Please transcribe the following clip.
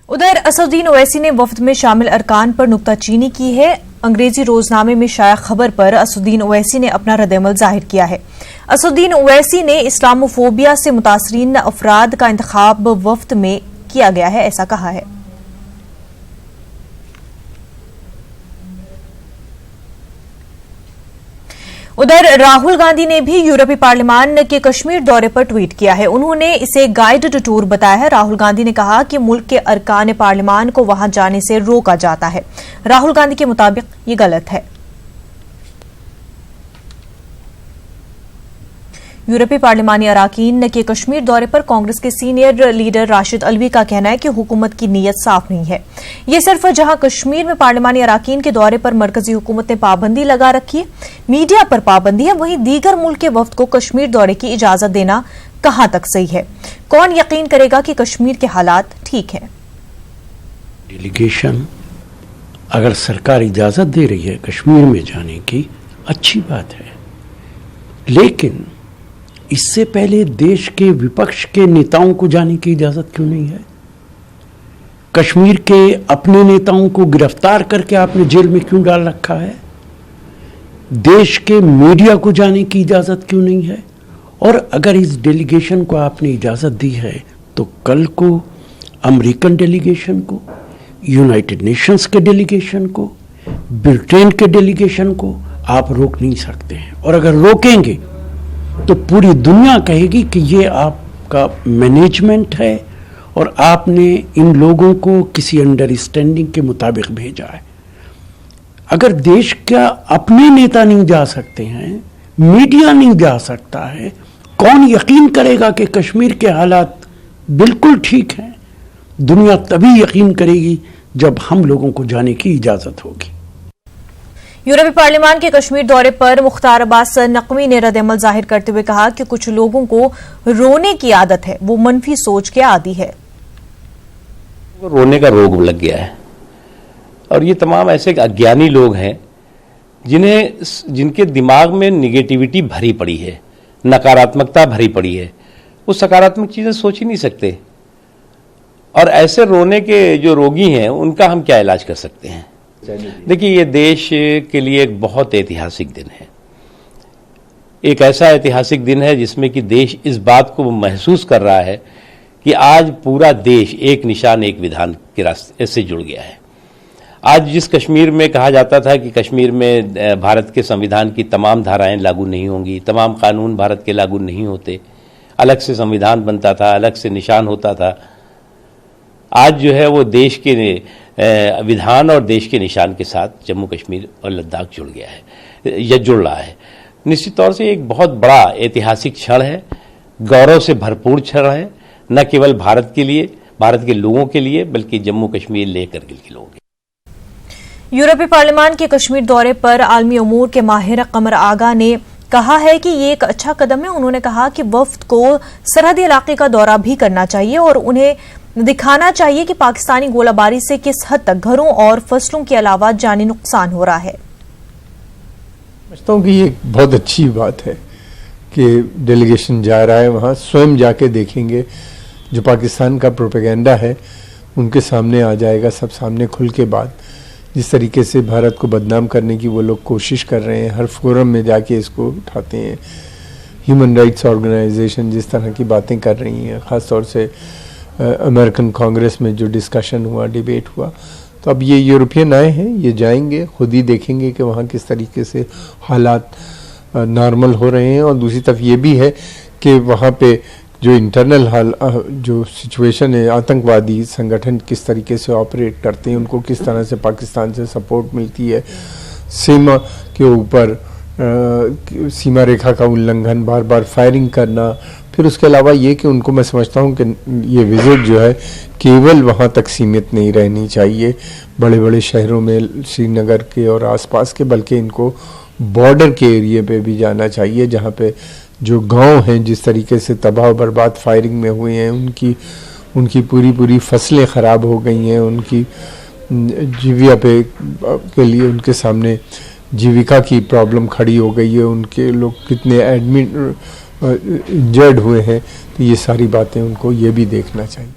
उधर असदुद्दीन ओवैसी ने वफ्द में शामिल अरकान पर नुक्ताचीनी की है। अंग्रेजी रोजनामे में शाया खबर पर असदुद्दीन ओवैसी ने अपना रद्द-ए-अमल जाहिर किया है। असदुद्दीन ओवैसी ने इस्लामोफोबिया से मुतासरीन अफराद का इंतखाब वफ्द में किया गया है, ऐसा कहा है। उधर राहुल गांधी ने भी यूरोपीय पार्लियामान के कश्मीर दौरे पर ट्वीट किया है। उन्होंने इसे गाइडेड टूर बताया है। राहुल गांधी ने कहा कि मुल्क के अरकान पार्लियामान को वहां जाने से रोका जाता है। राहुल गांधी के मुताबिक ये गलत है। यूरोपीय पार्लियामानी अराकीन के कश्मीर दौरे पर कांग्रेस के सीनियर लीडर राशिद अलवी का कहना है कि हुकूमत की नीयत साफ नहीं है। ये सिर्फ जहां कश्मीर में पार्लियामानी अराकीन के दौरे पर मरकजी हुकूमत ने पाबंदी लगा रखी है, मीडिया पर पाबंदी है, वहीं दीगर मुल्क के वफ्द को कश्मीर दौरे की इजाजत देना कहां तक सही है? कौन यकीन करेगा कि कश्मीर के हालात ठीक है? डेलीगेशन अगर सरकार इजाजत दे रही है कश्मीर में जाने की, अच्छी बात है, लेकिन इससे पहले देश के विपक्ष के नेताओं को जाने की इजाजत क्यों नहीं है? कश्मीर के अपने नेताओं को गिरफ्तार करके आपने जेल में क्यों डाल रखा है? देश के मीडिया को जाने की इजाजत क्यों नहीं है? और अगर इस डेलीगेशन को आपने इजाजत दी है तो कल को अमेरिकन डेलीगेशन को, यूनाइटेड नेशंस के डेलीगेशन को, ब्रिटेन के डेलीगेशन को आप रोक नहीं सकते हैं। और अगर रोकेंगे तो पूरी दुनिया कहेगी कि ये आपका मैनेजमेंट है और आपने इन लोगों को किसी अंडरस्टैंडिंग के मुताबिक भेजा है। अगर देश का अपने नेता नहीं जा सकते हैं, मीडिया नहीं जा सकता है, कौन यकीन करेगा कि कश्मीर के हालात बिल्कुल ठीक हैं? दुनिया तभी यकीन करेगी जब हम लोगों को जाने की इजाजत होगी। यूरोपीय पार्लियामान के कश्मीर दौरे पर मुख्तार अब्बास नकवी ने रद्द-ए-अमल जाहिर करते हुए कहा कि कुछ लोगों को रोने की आदत है, वो मनफी सोच के आदी है। रोने का रोग लग गया है और ये तमाम ऐसे अज्ञानी लोग हैं जिनके दिमाग में निगेटिविटी भरी पड़ी है, नकारात्मकता भरी पड़ी है। वो सकारात्मक चीजें सोच ही नहीं सकते। और ऐसे रोने के जो रोगी हैं उनका हम क्या इलाज कर सकते हैं? देखिए, ये देश के लिए एक बहुत ऐतिहासिक दिन है। एक ऐसा ऐतिहासिक दिन है जिसमें कि देश इस बात को महसूस कर रहा है कि आज पूरा देश एक निशान एक विधान के रास्ते से जुड़ गया है। आज जिस कश्मीर में कहा जाता था कि कश्मीर में भारत के संविधान की तमाम धाराएं लागू नहीं होंगी, तमाम कानून भारत के लागू नहीं होते, अलग से संविधान बनता था, अलग से निशान होता था, आज जो है वो देश के विधान और देश के निशान के साथ जम्मू कश्मीर और लद्दाख जुड़ गया है या जुड़ रहा है। निश्चित तौर से एक बहुत बड़ा ऐतिहासिक क्षण है, गौरव से भरपूर क्षण है, न केवल भारत के लिए, भारत के लोगों के लिए, बल्कि जम्मू कश्मीर लेह करगिल के लोगों के। यूरोपीय पार्लियामान के कश्मीर दौरे पर आलमी उमूर के माहिर कमर आगा ने कहा है कि ये एक अच्छा कदम है। उन्होंने कहा कि वफ्द को सरहदी इलाके का दौरा भी करना चाहिए और उन्हें दिखाना चाहिए कि पाकिस्तानी गोलाबारी से किस हद तक घरों और फसलों के अलावा जानी नुकसान हो रहा है। समझता हूँ कि ये बहुत अच्छी बात है कि डेलीगेशन जा रहा है, वहाँ स्वयं जाके देखेंगे, जो पाकिस्तान का प्रोपेगेंडा है उनके सामने आ जाएगा, सब सामने खुल के बात। जिस तरीके से भारत को बदनाम करने की वो लोग कोशिश कर रहे हैं, हर फोरम में जाके इसको उठाते हैं। ह्यूमन राइट्स ऑर्गेनाइजेशन जिस तरह की बातें कर रही हैं, ख़ास तौर से अमेरिकन कांग्रेस में जो डिस्कशन हुआ, डिबेट हुआ, तो अब ये यूरोपियन आए हैं, ये जाएंगे, खुद ही देखेंगे कि वहाँ किस तरीके से हालात नॉर्मल हो रहे हैं। और दूसरी तरफ ये भी है कि वहाँ पे जो इंटरनल जो सिचुएशन है, आतंकवादी संगठन किस तरीके से ऑपरेट करते हैं, उनको किस तरह से पाकिस्तान से सपोर्ट मिलती है, सीमा के ऊपर सीमा रेखा का उल्लंघन, बार बार फायरिंग करना। फिर उसके अलावा ये कि उनको मैं समझता हूँ कि ये विज़िट जो है केवल वहाँ तक सीमित नहीं रहनी चाहिए, बड़े बड़े शहरों में, श्रीनगर के और आसपास के, बल्कि इनको बॉर्डर के एरिया पे भी जाना चाहिए, जहाँ पे जो गांव हैं जिस तरीके से तबाह बर्बाद फायरिंग में हुए हैं, उनकी पूरी फसलें ख़राब हो गई हैं, उनकी जीविका के लिए उनके सामने जीविका की प्रॉब्लम खड़ी हो गई है, उनके लोग कितने एडमिट इंजर्ड हुए हैं, तो ये सारी बातें उनको ये भी देखना चाहिए।